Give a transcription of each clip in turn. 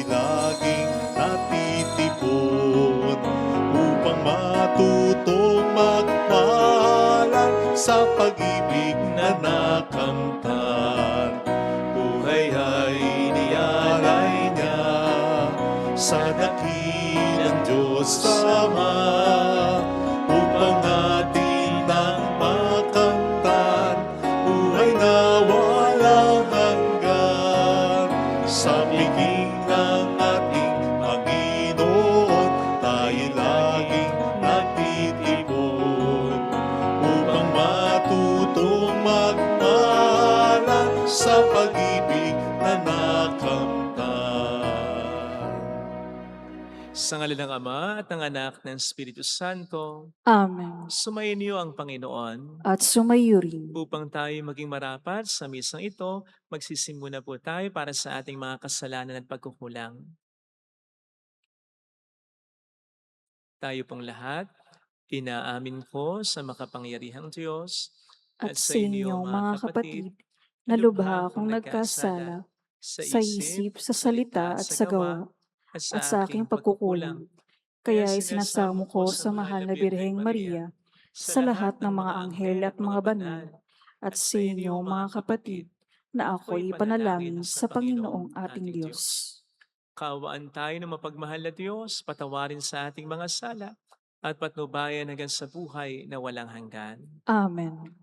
laging natitipon upang matutong magmahalan sa pag-ibig na nakamtan. Buhay ay nialay niya sa dakilang Diyos Ama upang atin nang makamtan buhay na walang hanggan. Sa piging ng ating Panginoon tayo laging natitipon upang matutong magmahalan sa pag-ibig na nakamtan. Sa ngalan ng Ama at ng Anak ng Espiritu Santo, Amen. sumayin niyo ang Panginoon. At sumayo rin. Upang tayo maging marapat sa misang ito, magsisimula po tayo para sa ating mga kasalanan at pagkukulang. Tayo pong lahat, inaamin ko sa makapangyarihang Diyos At sa inyo, mga kapatid, na lubha akong nagkasala sa isip, sa salita at sa gawa, at sa aking pagkukulang. Kaya isinasamo ko sa mahal na Birheng Maria, sa lahat ng mga anghel at mga banal, at sa inyo, mga kapatid, na ako'y panalangin sa Panginoong ating Diyos. Kaawaan tayo ng mapagmahal na Diyos, patawarin sa ating mga sala, at patnubayan hanggang sa buhay na walang hanggan. Amen.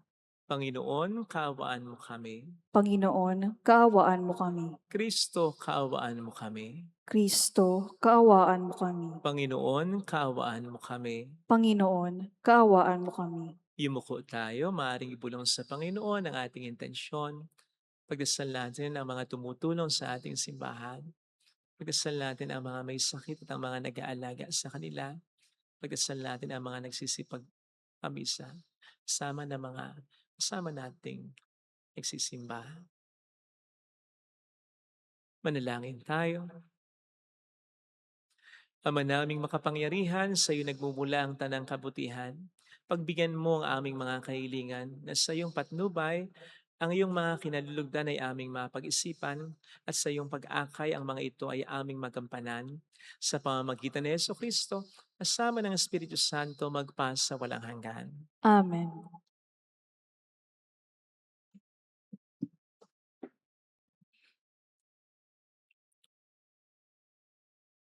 Panginoon, kaawaan mo kami. Panginoon, kaawaan mo kami. Kristo, kaawaan mo kami. Kristo, kaawaan mo kami. Panginoon, kaawaan mo kami. Panginoon, kaawaan mo kami. Yumuko tayo, maaaring ibulong sa Panginoon ang ating intensyon. Pagdasal natin ang mga tumutulong sa ating simbahan. Pagdasal natin ang mga may sakit at ang mga nag-aalaga sa kanila. Pagdasal natin ang mga nagsisipag-kamisa. Kasama nating nagsisimba. Manalangin tayo. Ama naming makapangyarihan, sa iyo nagmumula ang tanang kabutihan. Pagbigyan mo ang aming mga kahilingan na sa iyong patnubay, ang iyong mga kinalulugdan ay aming mapag-isipan at sa iyong pag-akay ang mga ito ay aming magampanan. Sa pamamagitan ni Jesucristo, kasama ng Espiritu Santo magpasa walang hanggan. Amen.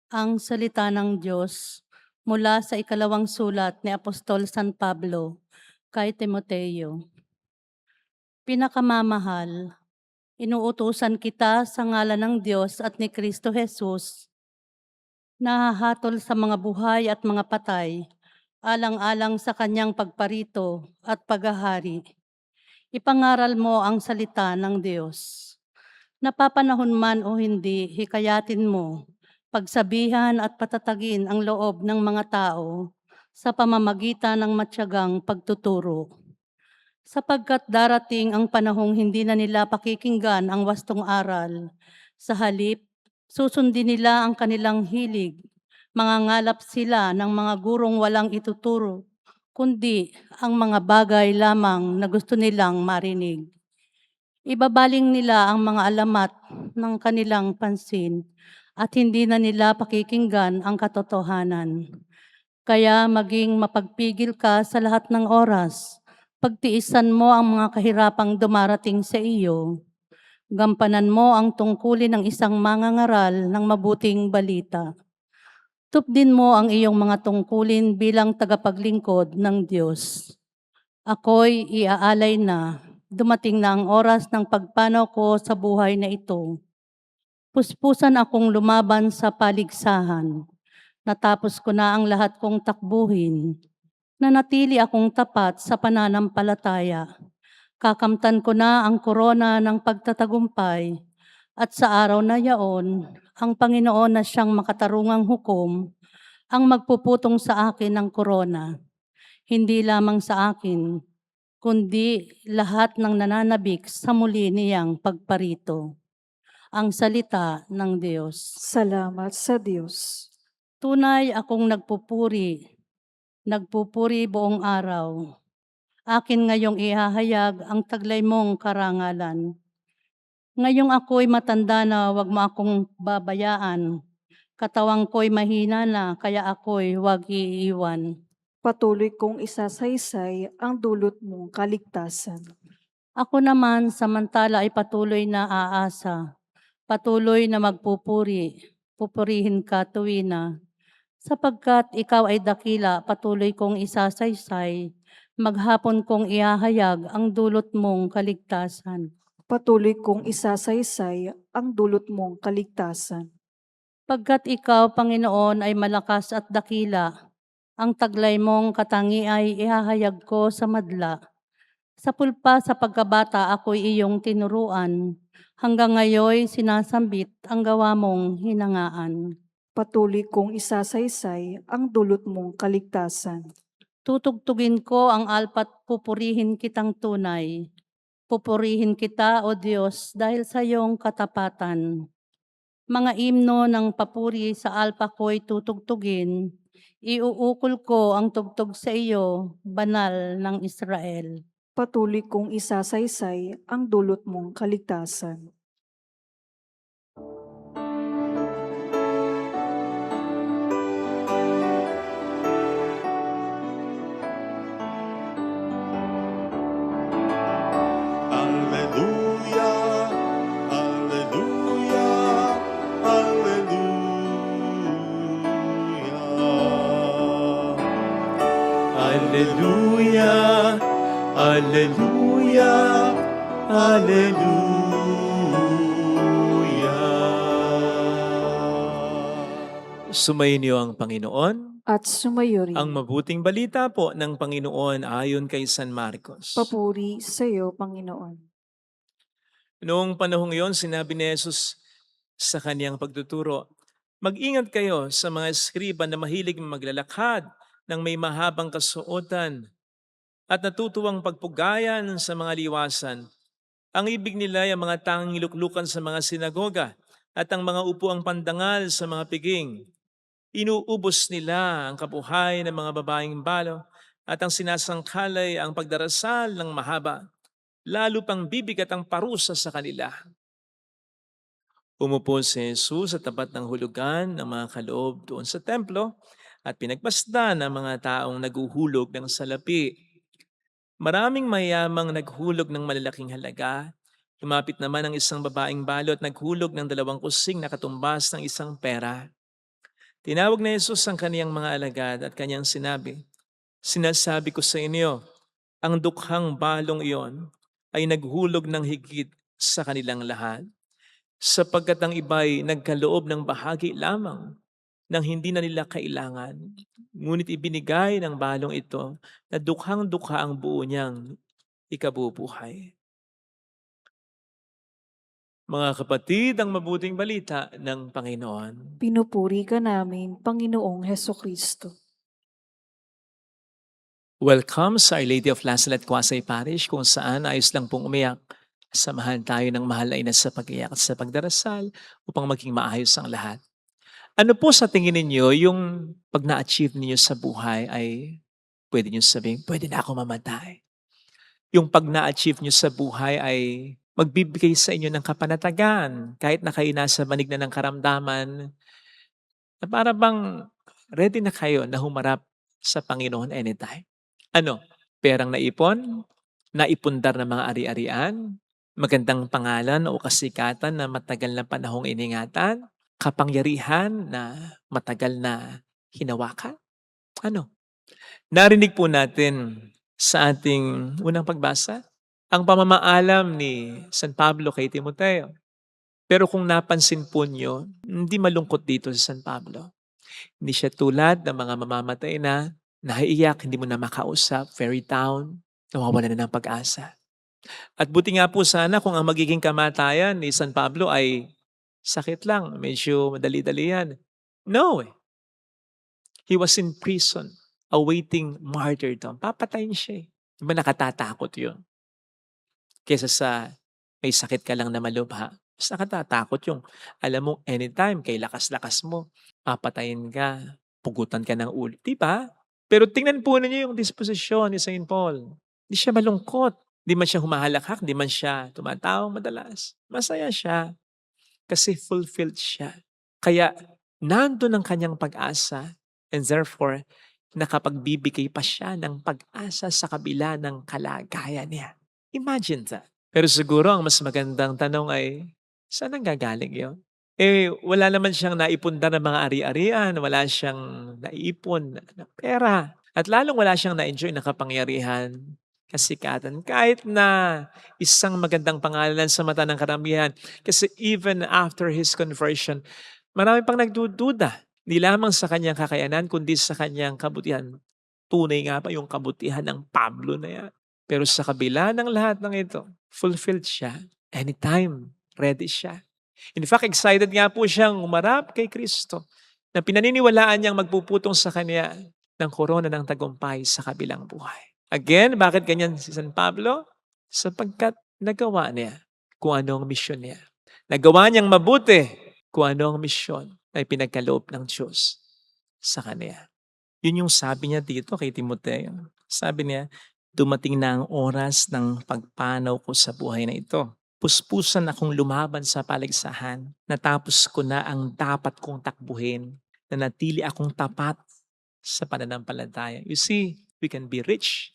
Ang salita ng Diyos mula sa ikalawang sulat ni Apostol San Pablo kay Timoteo. Pinakamamahal, inuutusan kita sa ngalan ng Diyos at ni Kristo Jesus, nahahatol sa mga buhay at mga patay, alang-alang sa kanyang pagparito at paghahari. Ipangaral mo ang salita ng Diyos. Napapanahon man o hindi, hikayatin mo, pagsabihan at patatagin ang loob ng mga tao sa pamamagitan ng matyagang pagtuturo. Sapagkat darating ang panahong hindi na nila pakikinggan ang wastong aral. Sa halip, susundin nila ang kanilang hilig. Mangangalap sila ng mga gurong walang ituturo, kundi ang mga bagay lamang na gusto nilang marinig. Ibabaling nila ang mga alamat ng kanilang pansin at hindi na nila pakikinggan ang katotohanan. Kaya maging mapagpigil ka sa lahat ng oras. Pagtiisan mo ang mga kahirapang dumarating sa iyo. Gampanan mo ang tungkulin ng isang mangangaral ng mabuting balita. Tupdin mo ang iyong mga tungkulin bilang tagapaglingkod ng Diyos. Ako'y iaalay na. Dumating na ang oras ng pagpanaw ko sa buhay na ito. Puspusan akong lumaban sa paligsahan. Natapos ko na ang lahat kong takbuhin. Nanatili akong tapat sa pananampalataya. Kakamtan ko na ang korona ng pagtatagumpay. At sa araw na yaon, ang Panginoon na siyang makatarungang hukom ang magpuputong sa akin ng korona. Hindi lamang sa akin, kundi lahat ng nananabik sa muli niyang pagparito. Ang salita ng Diyos. Salamat sa Diyos. Tunay akong nagpupuri buong araw. Akin ngayong ihahayag ang taglay mong karangalan. Ngayong ako'y matanda na, wag mo akong babayaan. Katawang ko'y mahina na, kaya ako'y huwag iiwan. Patuloy kong isasaysay ang dulot mong kaligtasan. Ako naman samantala ay patuloy na aasa, patuloy na pupurihin ka tuwina. Sapagkat ikaw ay dakila, patuloy kong isasaysay, maghapon kong ihahayag ang dulot mong kaligtasan. Patuloy kong isasaysay ang dulot mong kaligtasan. Pagkat ikaw, Panginoon, ay malakas at dakila, ang taglay mong katangi ay ihahayag ko sa madla. Sa pulpa sa pagkabata ako'y iyong tinuruan, hanggang ngayon sinasambit ang gawa mong hinangaan. Patuloy kong isasaysay ang dulot mong kaligtasan. Tutugtugin ko ang alpat pupurihin kitang tunay. Pupurihin kita, O Diyos, dahil sa iyong katapatan. Mga imno ng papuri sa alpa ko'y tutugtugin. Iuukol ko ang tugtog sa iyo, banal ng Israel. Patuloy kong isasaysay ang dulot mong kaligtasan. Alleluia, alleluia, alleluia. Alleluia, alleluia, alleluia. Sumayin niyo ang Panginoon. At sumayo rin. Ang mabuting balita po ng Panginoon ayon kay San Marcos. Papuri sa iyo, Panginoon. Noong panahong iyon, sinabi ni Jesus sa kaniyang pagtuturo, mag-ingat kayo sa mga eskriba na mahilig maglalakad ng may mahabang kasuotan at natutuwang pagpugayan sa mga liwasan. Ang ibig nila ay ang mga tanging luklukan sa mga sinagoga at ang mga upuang pandangal sa mga piging. Inuubos nila ang kabuhay ng mga babaeng balo at ang sinasangkalay ang pagdarasal ng mahaba. Lalo pang bibigat ang parusa sa kanila. Umupo si Jesus sa tapat ng hulugan ng mga kaloob doon sa templo at pinagmasdan ang mga taong naguhulog ng salapi. Maraming mayamang naghulog ng malalaking halaga. Lumapit naman ang isang babaeng balo at naghulog ng 2 kusing na katumbas ng isang pera. Tinawag na Jesus ang kaniyang mga alagad at kaniyang sinabi, sinasabi ko sa inyo, ang dukhang balong iyon ay naghulog ng higit sa kanilang lahat, sapagkat ang iba'y nagkaloob ng bahagi lamang nang hindi na nila kailangan. Ngunit ibinigay ng balong ito na dukhang-dukha ang buo niyang ikabubuhay. Mga kapatid, ang mabuting balita ng Panginoon. Pinupuri ka namin, Panginoong Hesukristo. Welcome sa Our Lady of Lasalle at Quasay Parish, kung saan ayos lang pong umiyak. Samahan tayo ng mahal na ina sa pag-iyak at sa pagdarasal upang maging maayos ang lahat. Ano po sa tingin ninyo yung pag na-achieve ninyo sa buhay ay pwede nyo sabihin, pwede na ako mamatay. Yung pag na-achieve nyo sa buhay ay magbibigay sa inyo ng kapanatagan kahit na kayo nasa manig na ng karamdaman na para bang ready na kayo na humarap sa Panginoon anytime. Ano? Perang naipon? Naipundar ng mga ari-arian? Magandang pangalan o kasikatan na matagal na panahong iningatan? Kapangyarihan na matagal na hinawakan? Ano? Narinig po natin sa ating unang pagbasa ang pamamaalam ni San Pablo kay Timoteo. Pero kung napansin po nyo, hindi malungkot dito si San Pablo. Hindi siya tulad ng mga mamamatay na naiiyak, hindi mo na makausap, fairy town, nawawala na ng pag-asa. At buti nga po sana kung ang magiging kamatayan ni San Pablo ay sakit lang, medyo madali-dali yan. No eh. He was in prison, awaiting martyrdom. Papatayin siya eh. Di ba nakatatakot yun? Kesa sa may sakit ka lang na malubha. Mas nakatatakot yung, alam mo, anytime, kay lakas-lakas mo, papatayin ka, pugutan ka ng ulo. Diba? Pero tingnan po ninyo yung disposisyon ni St. Paul. Hindi siya malungkot. Hindi man siya humahalakhak, hindi man siya tumatawang madalas. Masaya siya. Kasi fulfilled siya. Kaya nandun ang kanyang pag-asa, and therefore, nakapagbibigay pa siya ng pag-asa sa kabila ng kalagayan niya. Imagine that. Pero siguro ang mas magandang tanong ay, saan ang gagaling yun? Wala naman siyang naipunda ng mga ari-arian, wala siyang naipon na pera, at lalong wala siyang na-enjoy na kapangyarihan, kasikatan, kahit na isang magandang pangalan sa mata ng karamihan. Kasi even after his conversion, marami pang nagdududa. Di lamang sa kanyang kakayanan, kundi sa kanyang kabutihan. Tunay nga pa yung kabutihan ng Pablo na yan. Pero sa kabila ng lahat ng ito, fulfilled siya. Anytime, ready siya. In fact, excited nga po siyang umarap kay Kristo na pinaniniwalaan niyang magpuputong sa kanya ng korona ng tagumpay sa kabilang buhay. Again, bakit ganyan si San Pablo? Sapagkat nagawa niya kung ano ang misyon niya. Nagawa niyang mabuti kung ano ang misyon na pinagkaloob ng Diyos sa kanya. Yun yung sabi niya dito kay Timoteo. Sabi niya, dumating na ang oras ng pagpanaw ko sa buhay na ito. Puspusan akong lumaban sa paligsahan. Natapos ko na ang dapat kong takbuhin. Nanatili akong tapat sa pananampalataya. You see, we can be rich.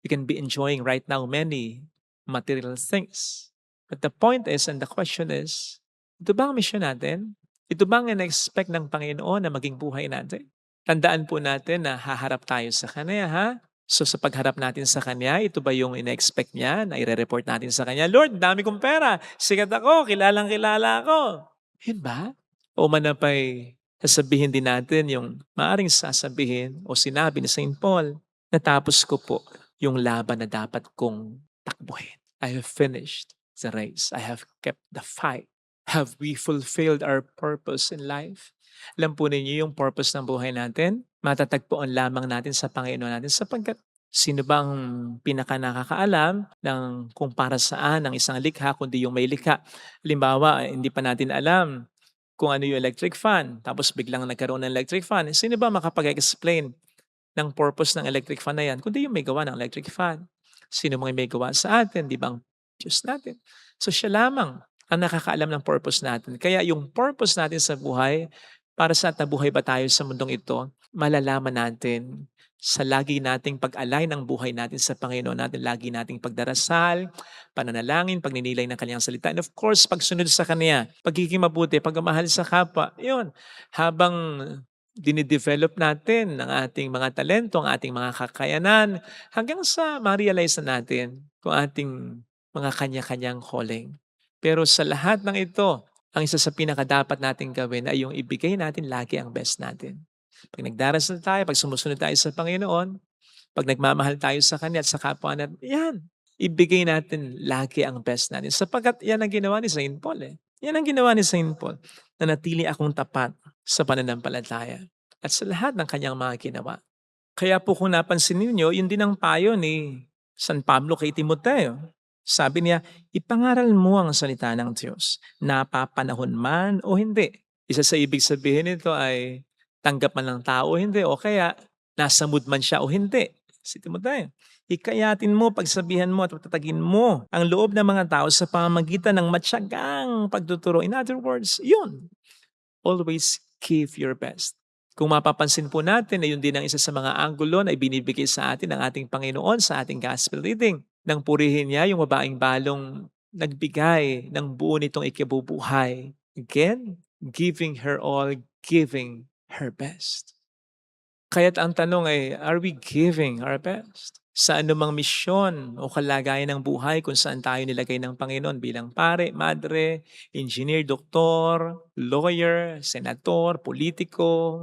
We can be enjoying right now many material things. But the point is, and the question is, ito ba ang mission natin? Ito ba ang in-expect ng Panginoon na maging buhay natin? Tandaan po natin na haharap tayo sa Kanya, ha? So sa pagharap natin sa Kanya, ito ba yung in-expect niya na i-report natin sa Kanya? Lord, dami kong pera, sikat ako, kilalang kilala ako. Yun ba? O manapay, sasabihin din natin yung maaring sasabihin o sinabi ni St. Paul, natapos ko po yung laban na dapat kong takbuhin. I have finished the race. I have kept the fight. Have we fulfilled our purpose in life? Alam po ninyo yung purpose ng buhay natin? Matatagpuan lamang natin sa Panginoon natin sapagkat sino bang pinaka nakakaalam ng kung para saan ang isang likha kundi yung may likha. Halimbawa, hindi pa natin alam kung ano yung electric fan, tapos biglang nagkaroon ng electric fan. Sino ba makapag-explain ng purpose ng electric fan na yan kundi yung may gawa ng electric fan? Sino mga may gawa sa atin? Di ba ang Diyos natin? So siya lamang ang nakakaalam ng purpose natin. Kaya yung purpose natin sa buhay, para sa nabuhay ba tayo sa mundong ito, malalaman natin sa lagi nating pag-alay ng buhay natin sa Panginoon natin, lagi nating pagdarasal, pananalangin, pagninilay ng Kanyang salita, and of course, pagsunod sa Kanya, pagiging mabuti, pagmamahal sa kapwa. Yun, habang dinidevelop natin ang ating mga talento, ang ating mga kakayanan, hanggang sa ma-realize na natin kung ating mga kanya-kanyang calling. Pero sa lahat ng ito, ang isa sa pinakadapat nating gawin ay yung ibigay natin lagi ang best natin. Pag nagdarasal tayo, pag sumusunod tayo sa Panginoon, pag nagmamahal tayo sa Kanya at sa kapwa natin, yan, ibigay natin lagi ang best natin. Sapagkat yan ang ginawa ni St. Paul. Yan ang ginawa ni St. Paul, na natili akong tapat sa pananampalataya at sa lahat ng kanyang mga ginawa. Kaya po kung napansin ninyo, yun din ang payo ni San Pablo kay Timoteo. Sabi niya, ipangaral mo ang salita ng Diyos, napapanahon man o hindi. Isa sa ibig sabihin nito ay tanggap man ng tao o hindi, o kaya nasa mood man siya o hindi. Si Timoteo, hikayatin mo, pagsabihan mo at patatagin mo ang loob ng mga tao sa pamamagitan ng matyagang pagtuturo. In other words, yun. Always give your best. Kung mapapansin po natin na yun din ang isa sa mga anggulo na ibinibigay sa atin ng ating Panginoon sa ating gospel reading. Nang purihin niya yung babaeng balong nagbigay ng buo nitong ikibubuhay. Again, giving her all, giving her best. Kaya't ang tanong ay, are we giving our best? Sa anumang misyon o kalagayan ng buhay kung saan tayo nilagay ng Panginoon bilang pare, madre, engineer, doktor, lawyer, senator, politiko,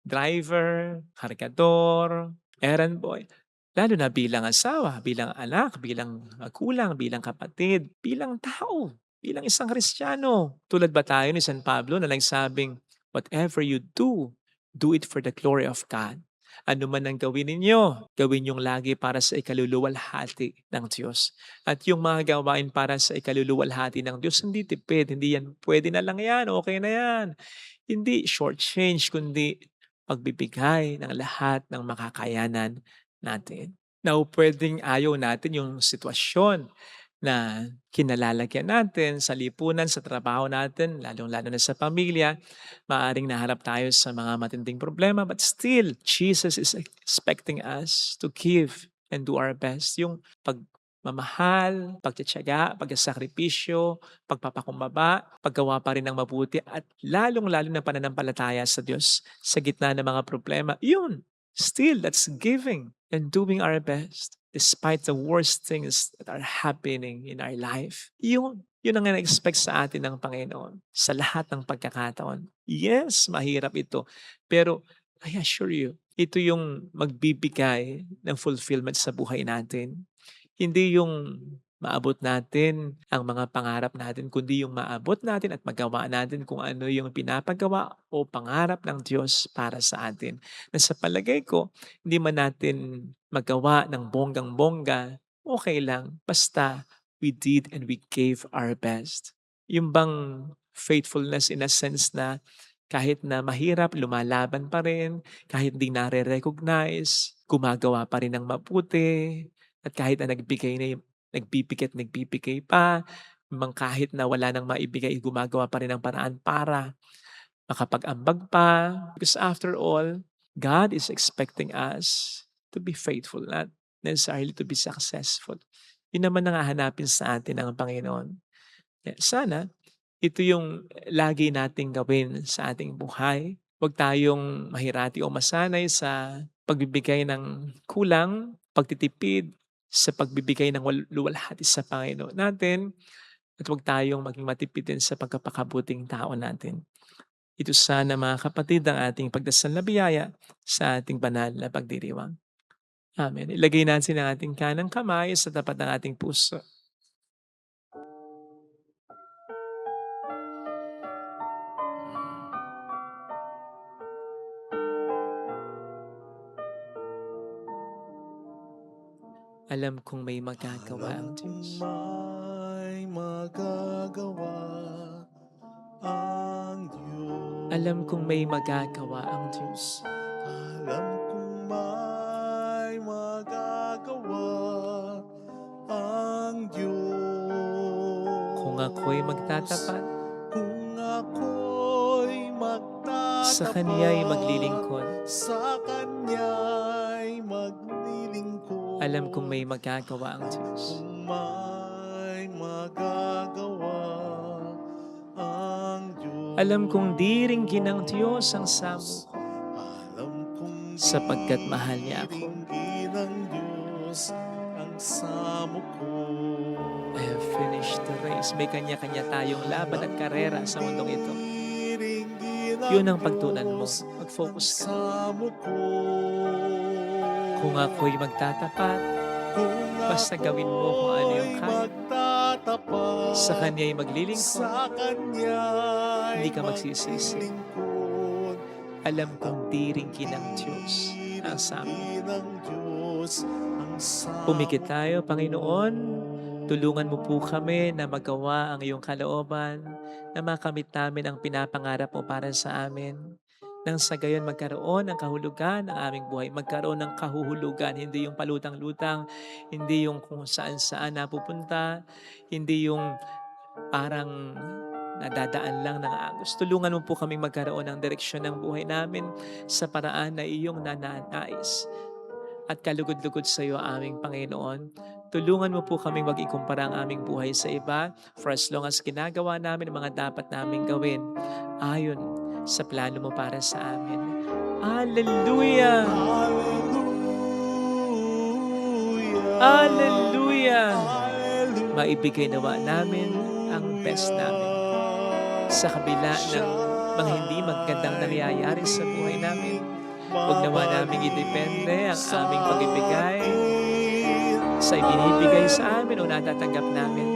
driver, kargador, errand boy. Lalo na bilang asawa, bilang anak, bilang magulang, bilang kapatid, bilang tao, bilang isang Kristiyano. Tulad ba tayo ni San Pablo na nagsabing, whatever you do, do it for the glory of God. Ano man ang gawin ninyo, gawin yung lagi para sa ikaluluwalhati ng Diyos. At yung mga gawain para sa ikaluluwalhati ng Diyos, hindi tipid, hindi yan, pwede na lang yan, okay na yan. Hindi short change, kundi pagbibigay ng lahat ng makakayanan natin. Now, pwedeng ayaw natin yung sitwasyon na kinalalagyan natin sa lipunan, sa trabaho natin, lalong-lalo na sa pamilya. Maaaring naharap tayo sa mga matinding problema, but still, Jesus is expecting us to give and do our best. Yung pagmamahal, pagtitiyaga, pagkasakripisyo, pagpapakumbaba, paggawa pa rin ng mabuti, at lalong-lalo na pananampalataya sa Diyos sa gitna ng mga problema. Yun, still, that's giving and doing our best despite the worst things that are happening in our life. Yun ang na-expect sa atin ng Panginoon sa lahat ng pagkakataon. Yes, mahirap ito. Pero I assure you, ito yung magbibigay ng fulfillment sa buhay natin. Hindi yung maabot natin ang mga pangarap natin, kundi yung maabot natin at magawa natin kung ano yung pinapagawa o pangarap ng Diyos para sa atin. Na sa palagay ko, hindi man natin magawa ng bonggang-bongga, okay lang. Basta we did and we gave our best. Yung bang faithfulness in a sense na kahit na mahirap, lumalaban pa rin, kahit di nare-recognize, gumagawa pa rin ng mabuti, at kahit na nagbibigay pa, kahit na wala nang maibigay, gumagawa pa rin ng paraan para makapag-ambag pa. Because after all, God is expecting us to be faithful, not necessarily to be successful. Yun naman ang hahanapin sa atin ng Panginoon. Sana, ito yung lagi nating gawin sa ating buhay. Huwag tayong mahirati o masanay sa pagbibigay ng kulang, pagtitipid, sa pagbibigay ng luwalhati sa Panginoon natin, at huwag tayong maging matipid din sa pagkapakabuting tao natin. Ito sana mga kapatid ang ating pagdasal na biyaya sa ating banal na pagdiriwang. Amen. Ilagay natin ang ating kanang kamay sa tapat ng ating puso. Alam kong may magagawa ang Diyos. May magagawa ang Diyos. Alam kong may magagawa ang Diyos. Alam kong may magagawa ang Diyos. Kung ako'y magtatapat, Kung ako'y magtatapat, sa Kanya'y maglilingkod. Sa Kanya'y maglilingkod. Alam kong may magagawa ang Diyos. Kung may magagawa ang Diyos. Alam kong di ringgin ng Diyos ang samo ko, Alam kong sapagkat mahal niya ako. diringgin ng Diyos ang samo ko. I have finished the race. May kanya-kanya tayong laban at karera sa mundong ito. Yun ang pagtunan mo. Mag-focus ka. Samo ko. Kung ako'y magtatapat, Kung basta gawin mo kung ano yung ako'y kaya. magtatapat, Sa Kanya'y maglilingkod. sa Kanya'y Hindi ka magsisisi. maglilingkod. Alam kong di ringgin ng Diyos ang samo. Diringgin ng Diyos ang samo Pumikit tayo, ko. Panginoon. Tulungan mo po kami na magawa ang iyong kalooban, na makamit namin ang pinapangarap mo para sa amin. Nang sa gayon magkaroon ng kahulugan ng aming buhay, magkaroon ng kahuhulugan, hindi yung palutang-lutang, hindi yung kung saan-saan napupunta, hindi yung parang nadadaan lang ng agos. Tulungan mo po kaming magkaroon ng direksyon ng buhay namin sa paraan na iyong nananais. At kalugod-lugod sa iyo, aming Panginoon. Tulungan mo po kaming mag-ikumpara ang aming buhay sa iba for as long as ginagawa namin ang mga dapat naming gawin ayon sa plano mo para sa amin. Hallelujah! Hallelujah. Hallelujah! Hallelujah. Maibigay nawa namin ang best namin sa kabila ng mga hindi magandang nangyayari sa buhay namin. Huwag nawa namin idepende ang aming pag-ibigay sa ibinibigay sa amin o natatanggap namin.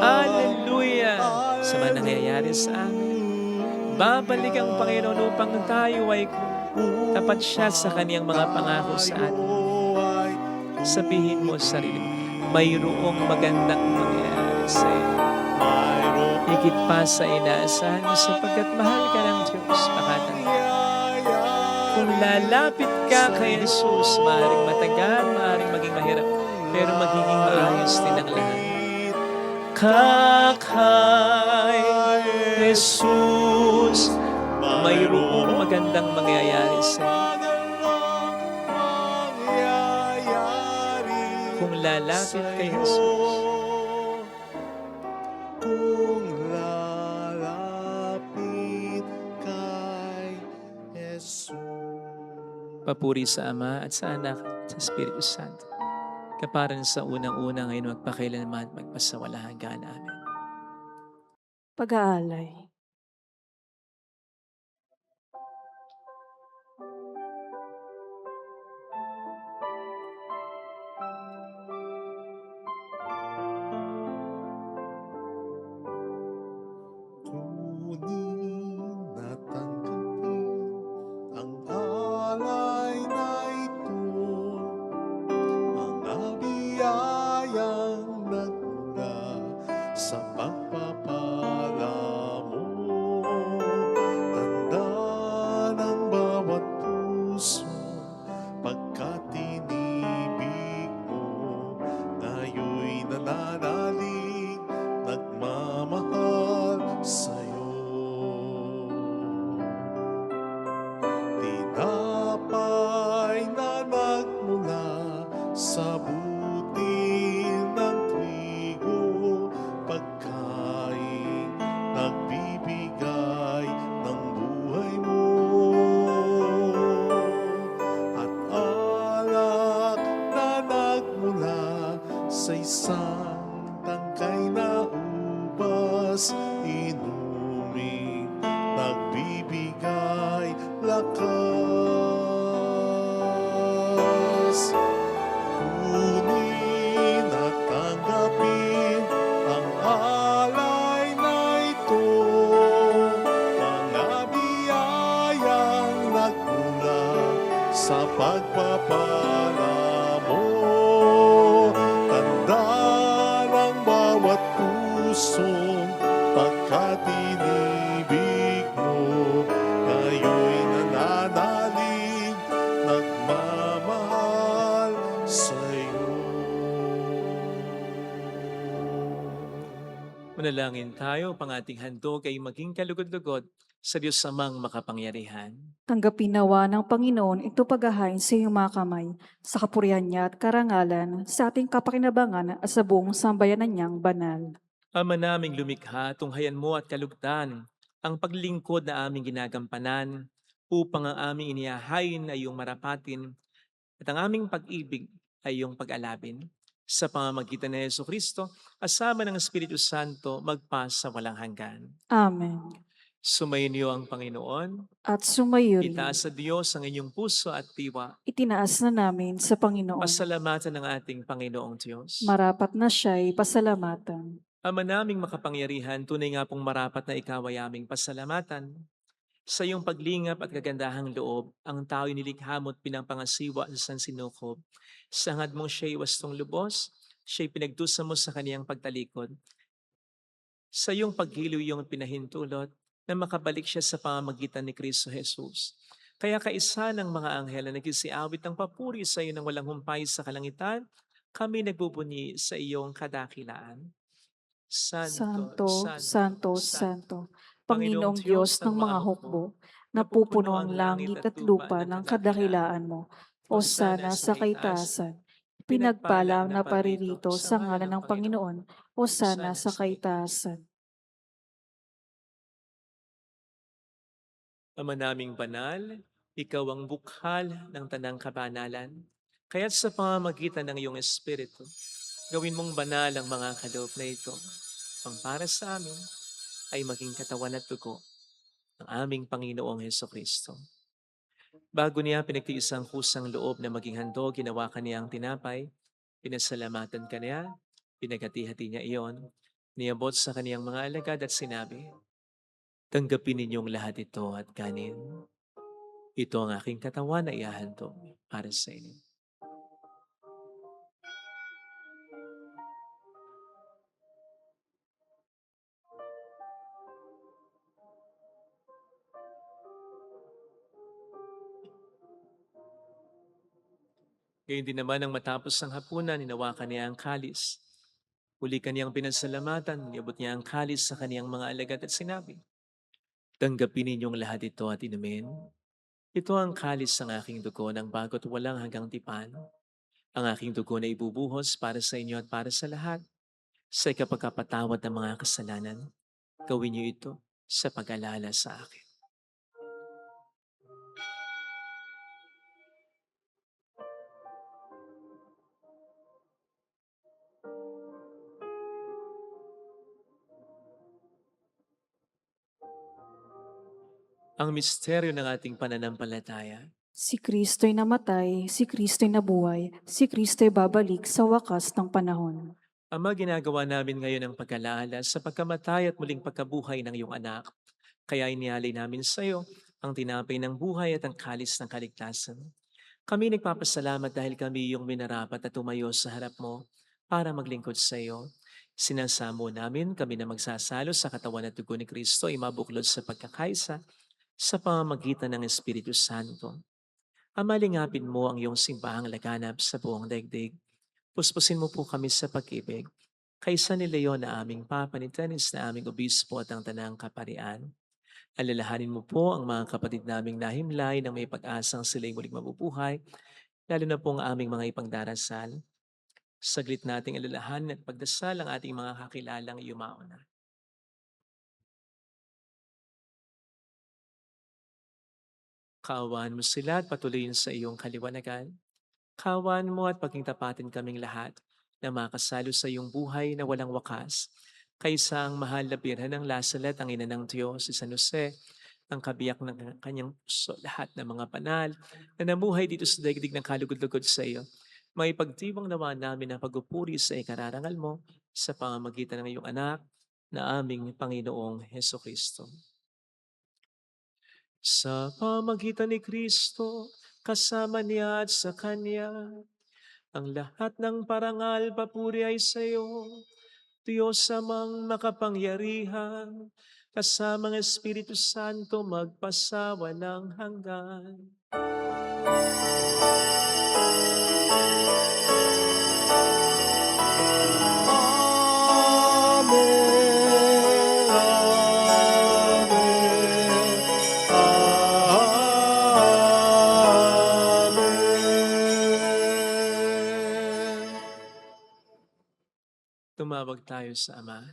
Hallelujah! Sa mga nangyayari sa amin. Babalik ang Panginoon upang tayo ay tapat siya sa kaniyang mga pangako sa atin. Sabihin mo sa sarili mo, mayroong magandang mangyayari sa iyo. Higit pa sa inaasahan mo sapagkat mahal ka ng Diyos. Kung lalapit ka kay Jesus, maaaring matagal, maaaring maging mahirap, pero magiging maayos ayos din ang lahat. Kakay Jesus, mayroong magandang mangyayari sa iyo. Kung lalapit kay Jesus, kung lalapit kay Jesus. papuri sa Ama at sa Anak at sa Espiritu Santo. Kaparan sa unang-una ngayon magpakailanman at magpasawalang hanggan. Amen. Pag-aalay. Kunin at tanggapin ang alay na ito, mga biyayang nagmula sa pagpapala mo. Tanda ng bawat puso pagkat tinibig mo, ngayon'y nananalig, nagmamahal sa'yo. Tinapay na nagmula sa butil ng trigo, pagkain nagbibigay ng buhay mo. At alak na nagmula sa isang tangkay na ubas, inuming nagbibigay lakas. Kunin at tanggapin ang alay na ito, mga biyayang nagmula sa pagpapala mo. Tanda ng bawat pusong pagkat inibig mo, ngayon'y nananalig, nagmamahal sa'yo. Manalangin tayo, pang ating handog ay maging kalugod-lugod sa Diyos Amang makapangyarihan. Tanggapin nawa ng Panginoon ito paghahain sa iyong mga kamay, sa kapurihan niya at karangalan, sa ating kapakinabangan at sa buong sambayanan niyang banal. Ama naming lumikha, tunghayan mo at kalugdan ang paglingkod na aming ginagampanan upang ang aming inihahain ay iyong marapatin at ang aming pag-ibig ay iyong pag-alabin. Sa pamamagitan ni Jesucristo, asama ng Espiritu Santo, magpasa walang hanggan. Amen. Sumainyo ang Panginoon. At sumayo rin. Itaas sa Diyos ang inyong puso at diwa. Itinaas na namin sa Panginoon. Pasalamatan ng ating Panginoong Diyos. Marapat na siya'y pasalamatan. Ama naming makapangyarihan, tunay nga pong marapat na ikaw ay aming pasalamatan. Sa iyong paglingap at kagandahang loob, ang tao'y nilikha mo't pinapangasiwa sa sansinukob. Sa hangad mong siya'y wastong lubos, siya'y pinagdusa mo sa kaniyang pagtalikod. Sa iyong paghiliw iyong pinahintulot, na makabalik siya sa pamamagitan ni Kristo Jesus. Kaya kaisa ng mga anghel na nagsisiawit ng papuri sa iyo ng walang humpay sa kalangitan, kami nagbubunyi sa iyong kadakilaan. Santo, Santo, Santo, Panginoong Diyos ng mga hukbo, napupuno ang langit at lupa ng kadakilaan mo. O sana sa kaitaasan, pinagpala na paririto sa ngalan ng Panginoon. O sana sa kaitaasan. Ama naming banal, ikaw ang bukhal ng tanang kabanalan. Kaya't sa pamamagitan ng iyong Espiritu, gawin mong banal ang mga kaloob na ito. Ang para sa amin ay maging katawan at dugo ng aming Panginoong Hesukristo. Bago niya pinagtiis ang kusang loob na maging handog, ginawa ka niya ang tinapay, pinasalamatan ka niya, pinagati-hati niya iyon, niabot sa kaniyang mga alagad at sinabi, tanggapin ninyong lahat ito at kanin. Ito ang aking katawan na ihahandog para sa inyo. Gayun din naman ang matapos ng hapunan, hinawakan niya ang kalis. Muli kaniyang pinasalamatan, niabot niya ang kalis sa kaniyang mga alagad at sinabi, "Tanggapin ninyong lahat ito at inumin. Ito ang kalis ng aking dugo ng bago't walang hanggang tipan. Ang aking dugo na ibubuhos para sa inyo at para sa lahat. Sa ikapagkapatawad ng mga kasalanan, gawin niyo ito sa pag-alala sa akin." Ang misteryo ng ating pananampalataya. Si Kristo'y namatay, si Kristo'y nabuhay, si Kristo'y babalik sa wakas ng panahon. Ama, ginagawa namin ngayon ang pag-alaala sa pagkamatay at muling pagkabuhay ng iyong anak. Kaya inialay namin sa iyo ang tinapay ng buhay at ang kalis ng kaligtasan. Kami nagpapasalamat dahil kami iyong minarapat at tumayo sa harap mo para maglingkod sa iyo. Sinasamo namin kami na magsasalo sa katawan at dugo ni Kristo ay mabuklod sa pagkakaisa sa pamamagitan ng Espiritu Santo. Ama, lingapin mo ang iyong simbahang laganap sa buong daigdig. Puspusin mo po kami sa pag-ibig. Kaysa ni Leon na aming Papa, ni Tanis na aming Obispo at ang Tanang Kaparian. Alalahanin mo po ang mga kapatid naming nahimlay na may pag-asang sila'y muling mabubuhay, lalo na po ang aming mga ipagdarasal. Saglit nating alalahanin at pagdasal ang ating mga kakilalang yumauna. Kaawaan mo sila at patuloyin sa iyong kaliwanagan. Kaawaan mo at paging tapatin kaming lahat na makasalo sa iyong buhay na walang wakas. Kaysa ang mahal na birhen ng Lasalet, ang ina ng Diyos, si San Jose, ang kabiyak ng kanyang puso, lahat ng mga banal na namuhay dito sa daigdig ng kalugod-lugod sa iyo. May pagtiwang nawa namin ang pagupuri sa ikararangal mo sa pamamagitan ng iyong anak na aming Panginoong Heso Kristo. Sa pamamagitan ni Kristo, kasama niya at sa Kanya, ang lahat ng parangal papuri ay sa iyo, Diyos amang makapangyarihan, kasama ng Espiritu Santo magpasawalang hanggan. Amen. Amen. Tumawag tayo sa Ama.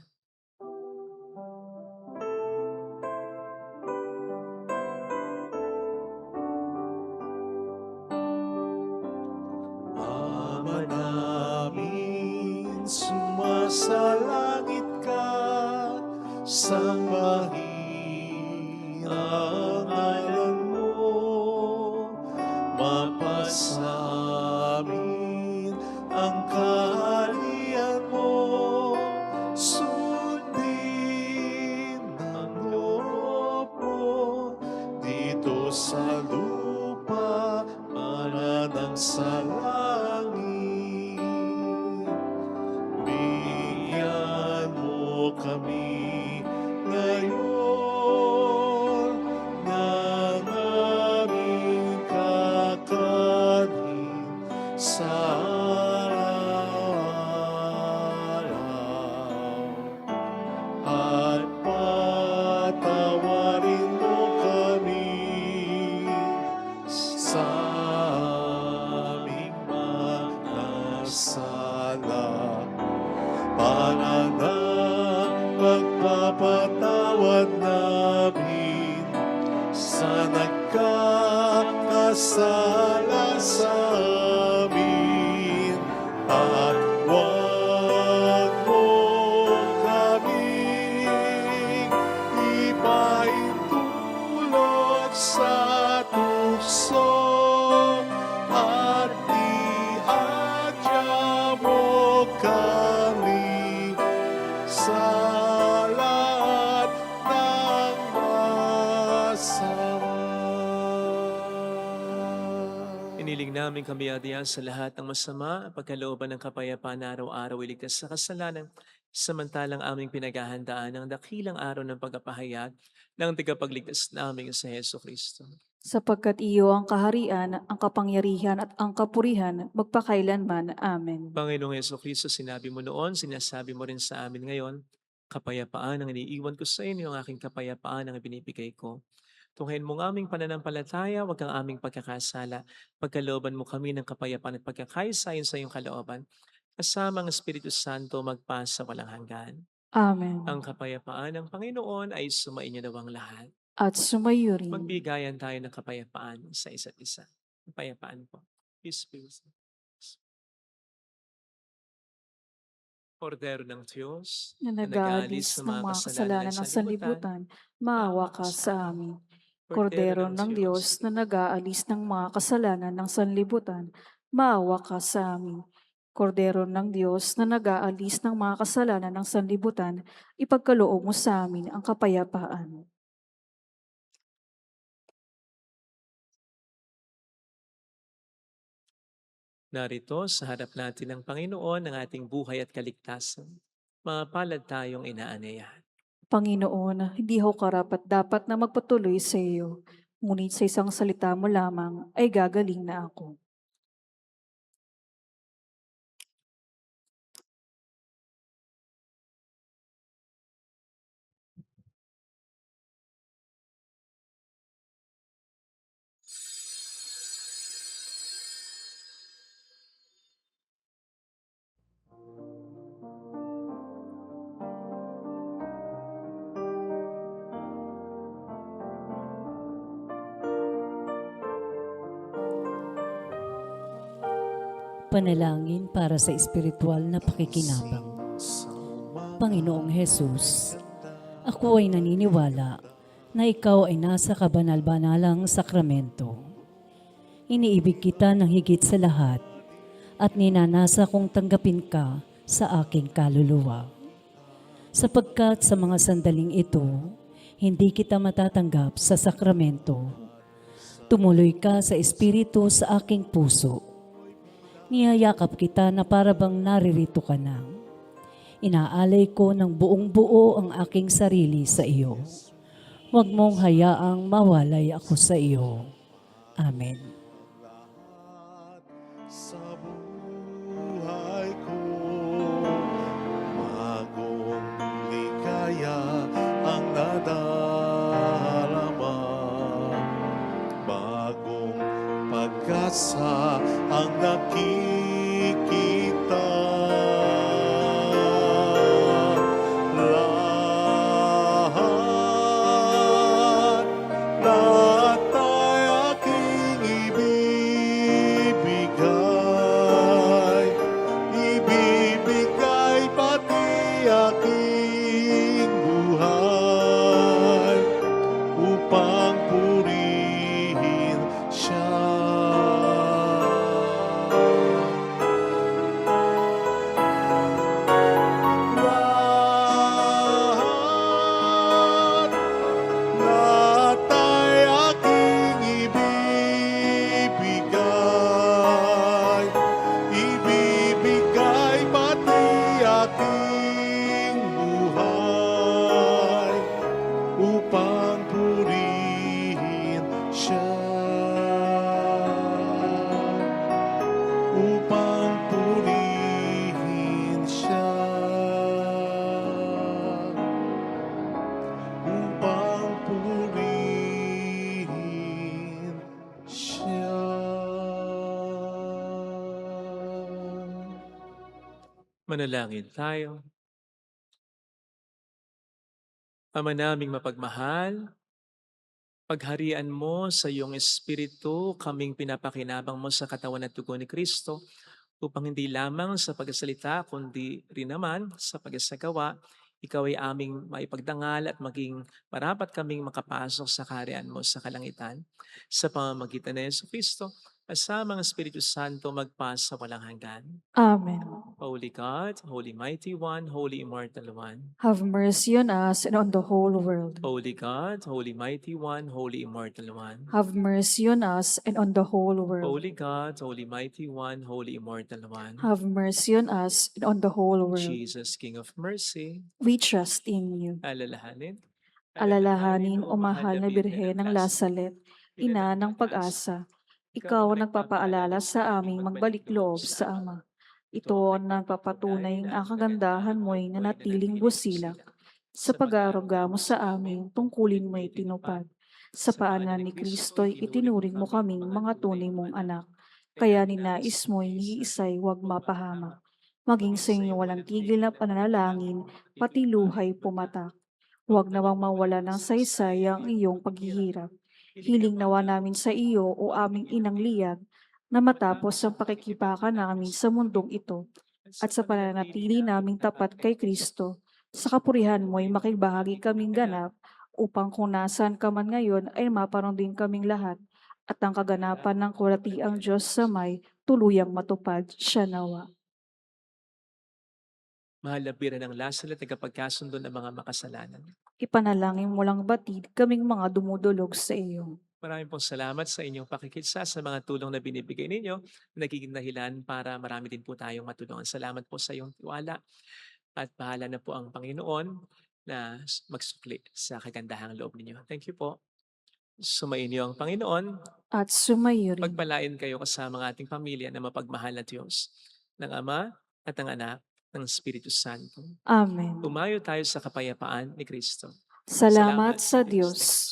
Ama namin, sumasalangit ka, sambahin ang ngalan mo, mapasamin ang kaharian mo, sundin ang loob mo, dito sa lupa, mananang sa langit. Bigyan mo kami ngayon ng aming kakanin sa araw-araw. At patawarin mo kami sa aming mga sala, para na pagpapatawad namin sa nagkakasala sa amin. At huwag mo kaming ipaintulot sa tukso, at iadya mo kami sa lahat ng masama. Iniling namin kami adiyan sa lahat ng masama, pagkalooban ng kapayapaan na araw-araw iligtas sa kasalanan, samantalang aming pinaghahandaan ng dakilang araw ng pagpapahayag ng tagapagligtas naming sa Heso Kristo. Sapagkat iyo ang kaharian, ang kapangyarihan at ang kapurihan magpakailanman. Amen. Panginoong Jesucristo, sinabi mo noon, sinasabi mo rin sa amin ngayon, kapayapaan ang iniiwan ko sa inyo, ang aking kapayapaan ang ibinibigay ko. Tunghayin mo ang aming pananampalataya, wag kang aming pagkakasala. Pagkalooban mo kami ng kapayapaan at pagkakaisa ayon sa iyong kalooban. Kasama ang Espiritu Santo magpasa walang hanggan. Amen. Ang kapayapaan ng Panginoon ay sumainyo daw ang lahat. At sumayo rin. Magbigayan tayo ng kapayapaan sa isa't isa. Kapayapaan po. Peace be with you. Kordero ng Diyos, Na nag-aalis ng mga kasalanan ng sanlibutan, maawa ka sa amin. Kordero ng Diyos na nag-aalis ng mga kasalanan ng sanlibutan, maawa ka sa amin. Kordero ng Diyos na nag-aalis ng mga kasalanan ng sanlibutan, ipagkaloob mo sa amin ang kapayapaan. Narito sa harap natin ng Panginoon ang ating buhay at kaligtasan. Mapalad tayong inaanyayahan. Panginoon, hindi ho karapat dapat na magpatuloy sa iyo, ngunit sa isang salita mo lamang ay gagaling na ako. Panalangin para sa espiritual na pakikinabang. Panginoong Hesus, ako ay naniniwala na ikaw ay nasa kabanal-banalang sakramento. Iniibig kita ng higit sa lahat at ninanasa kong tanggapin ka sa aking kaluluwa. Sapagkat sa mga sandaling ito, hindi kita matatanggap sa sakramento. Tumuloy ka sa espiritu sa aking puso. Niyayakap kita na parabang naririto ka na. Inaalay ko ng buong buo ang aking sarili sa iyo. Huwag mong hayaang mawalay ako sa iyo. Amen. Sa buhay ko, bagong ligaya ang nadarama, bagong pag-asa ang nakikita. Lahat ay aking ibibigay pati aking buhay upang purihin siya. Lahat ay aking ibibigay pati aking buhay upang purihin siya. Upang purihin siya. Upang purihin siya. Manalangin tayo. Ama naming mapagmahal, pagharian mo sa iyong Espiritu, kaming pinapakinabang mo sa katawan at dugo ni Kristo, upang hindi lamang sa pagsasalita, kundi rin naman sa pagsagawa, ikaw ay aming maipagdangal at maging marapat kaming makapasok sa kaharian mo sa kalangitan. Sa pamamagitan ni Jesucristo, kasama ang Espiritu Santo magpasa walang hanggan. Amen. Holy God, Holy Mighty One, Holy Immortal One. Have mercy on us and on the whole world. Holy God, Holy Mighty One, Holy Immortal One. Have mercy on us and on the whole world. Holy God, Holy Mighty One, Holy Immortal One. Have mercy on us and on the whole world. Jesus, King of Mercy, We trust in you. alalahanin. Alalahanin, o mahal na Birhen ng Lasalet, ina ng pag-asa. Ikaw ang nagpapaalala sa aming magbalik loob sa Ama. Ito ang nagpapatunay ang kagandahan mo'y nanatiling busilak. Sa pag-aaruga mo sa amin, tungkulin mo'y tinupad. Sa paanan ni Kristo'y itinuring mo kaming mga tunay mong anak. Kaya ninais mo'y iisa'y huwag mapahamak. Maging sa inyo walang tigil na pananalangin, pati luhay pumatak. Huwag nawang mawala ng saysay ang iyong paghihirap. Hiling nawa namin sa iyo o aming inang liyag, na matapos ang pakikipaka namin sa mundong ito, at sa pananatili naming tapat kay Kristo, sa kapurihan mo'y makibahagi kaming ganap, upang kung nasaan ka man ngayon ay maparong din kaming lahat, at ang kaganapan ng kuratiang Diyos sa may tuluyang matupad siya nawa. Mahal na bira ng lasal at tagapagkasundo ng mga makasalanan. Ipanalangin mo lang batid kaming mga dumudulog sa iyo. Maraming pong salamat sa inyong pakikitsa sa mga tulong na binibigay ninyo, nagiging dahilan para marami din po tayong matulungan. Salamat po sa iyong tiwala at bahala na po ang Panginoon na magsukli sa kagandahang loob ninyo. Thank you po. Sumainyo ang Panginoon. At sumayo rin. Pagpalain kayo kasama ng ating pamilya na mapagmahal na Diyos, ng Ama at ng Anak, ng Espiritu Santo. Amen. Umayo tayo sa kapayapaan ni Kristo. Salamat sa Diyos.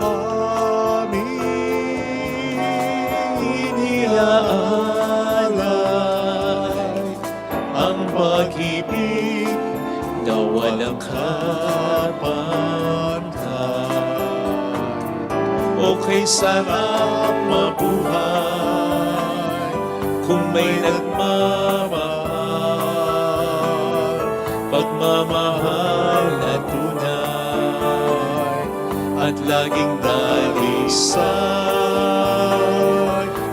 Aming iniaalay ang pag-ibig na walang kapantay. O kay sarap mabuhay kung may nagmamahal, pagmamahal na tunay at laging dalisay.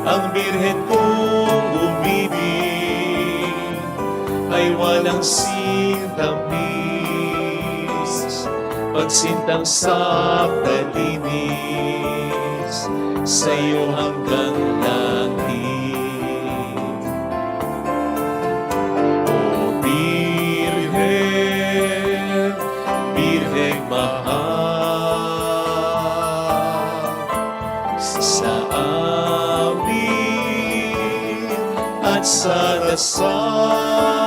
Ang birhen kong umibig ay walang sintamis, pagsintang sakdalinis sa'yo hanggang langit. O Birhen, Birhen mahal, sa amin at sa dasal